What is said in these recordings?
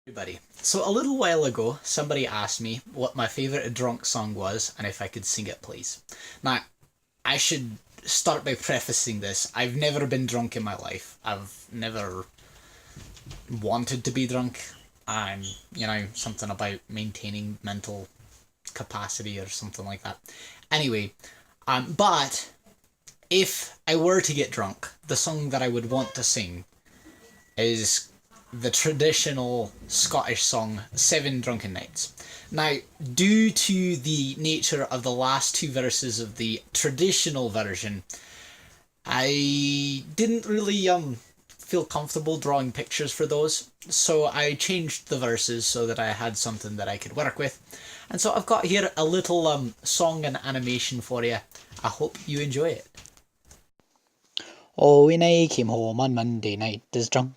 Everybody. So a little while ago, somebody asked me what my favourite drunk song was and if I could sing it, please. Now, I should start by prefacing this. I've never been drunk in my life. I've never wanted to be drunk. I'm, something about maintaining mental capacity or something like that. Anyway, but if I were to get drunk, the song that I would want to sing is the traditional Scottish song Seven Drunken Nights. Now, due to the nature of the last two verses of the traditional version, I didn't really feel comfortable drawing pictures for those, so I changed the verses so that I had something that I could work with. And so I've got here a little song and animation for you. I hope you enjoy it. Oh, when I came home on Monday night, as drunk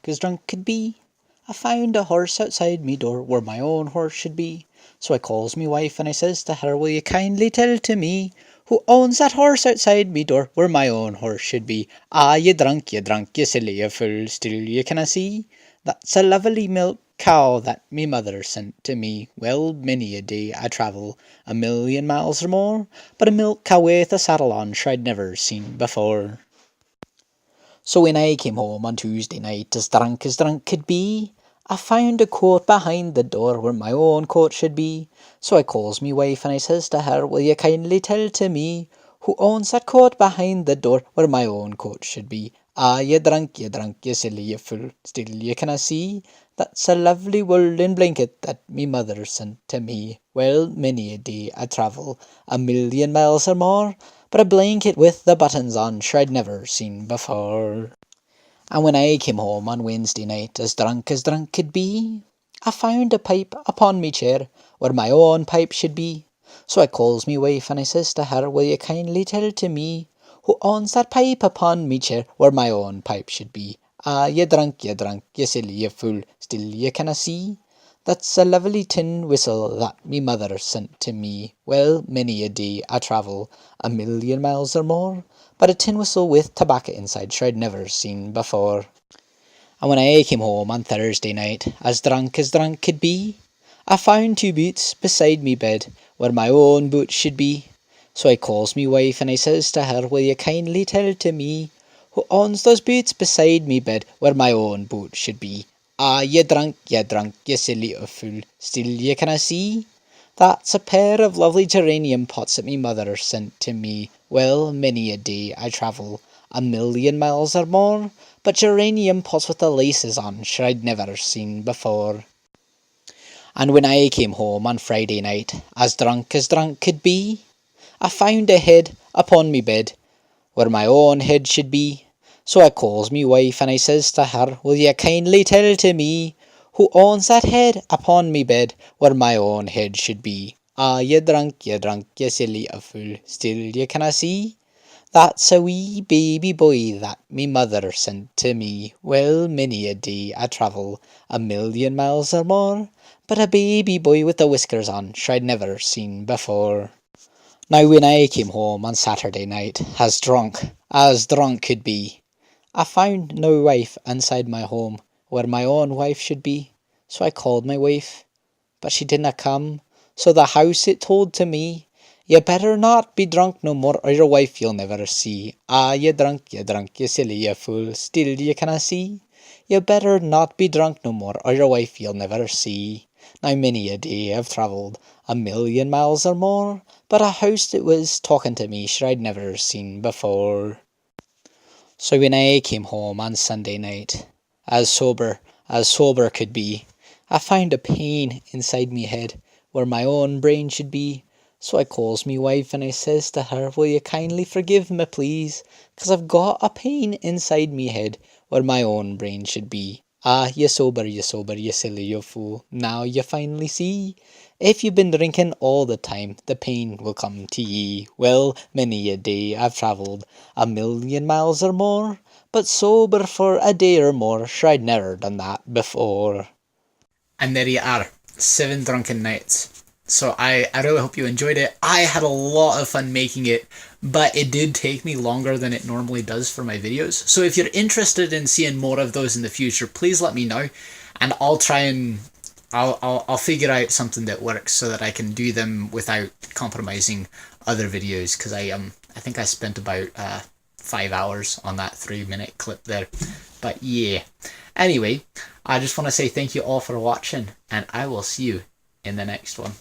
could be, I found a horse outside me door where my own horse should be. So I calls me wife and I says to her, will you kindly tell to me who owns that horse outside me door where my own horse should be? Ah, you drunk, you silly, you fool, still you canna see. That's a lovely milk cow that me mother sent to me. Well, many a day I travel 1,000,000 miles or more, but a milk cow with a saddle on sure I'd never seen before. So when I came home on Tuesday night, as drunk could be, I found a coat behind the door where my own coat should be. So I calls me wife and I says to her, will you kindly tell to me who owns that coat behind the door where my own coat should be? Ah, you drunk, you silly, you fool, still you canna see. That's a lovely woolen blanket that me mother sent to me. Well, many a day I travel 1,000,000 miles or more, but a blanket with the buttons on sure I'd never seen before. And when I came home on Wednesday night, as drunk could be, I found a pipe upon me chair where my own pipe should be. So I calls me wife and I says to her, will you kindly tell to me who owns that pipe upon me chair where my own pipe should be? Ah, you drunk, you silly, you fool, still you canna see. That's a lovely tin whistle that me mother sent to me. Well, many a day I travel 1,000,000 miles or more, but a tin whistle with tobacco inside sure I'd never seen before. And when I came home on Thursday night, as drunk could be, I found two boots beside me bed where my own boots should be. So I calls me wife and I says to her, will you kindly tell to me who owns those boots beside me bed where my own boots should be? Ah, you drunk, you silly fool, still you canna see. That's a pair of lovely geranium pots that me mother sent to me. Well, many a day I travel 1,000,000 miles or more, but geranium pots with the laces on sure I'd never seen before. And when I came home on Friday night, as drunk could be, I found a head upon me bed where my own head should be. So I calls me wife and I says to her, will you kindly tell to me who owns that head upon me bed where my own head should be? Ah, you drunk, you silly fool, still you canna see. That's a wee baby boy that me mother sent to me. Well, many a day I travel 1,000,000 miles or more, but a baby boy with the whiskers on sure I'd never seen before. Now when I came home on Saturday night, as drunk could be, I found no wife inside my home where my own wife should be. So I called my wife, but she didna come. So the house it told to me, you better not be drunk no more or your wife you'll never see. Ah, you drunk, you silly, you fool, still you canna see. You better not be drunk no more or your wife you'll never see. Now many a day I've travelled 1,000,000 miles or more, but a house that was talking to me sure I'd never seen before. So when I came home on Sunday night, as sober could be, I found a pain inside me head where my own brain should be. So I calls me wife and I says to her, will you kindly forgive me please, 'cause I've got a pain inside me head where my own brain should be. Ah, you sober, you silly, you fool, now you finally see. If you've been drinking all the time, the pain will come to ye. Well, many a day I've travelled 1,000,000 miles or more, but sober for a day or more, sure I'd never done that before. And there you are, 7 drunken nights. So I really hope you enjoyed it. I had a lot of fun making it, but it did take me longer than it normally does for my videos. So if you're interested in seeing more of those in the future, please let me know, and I'll try and I'll figure out something that works so that I can do them without compromising other videos, because I think I spent about 5 hours on that 3 minute clip there. But yeah. Anyway, I just want to say thank you all for watching, and I will see you in the next one.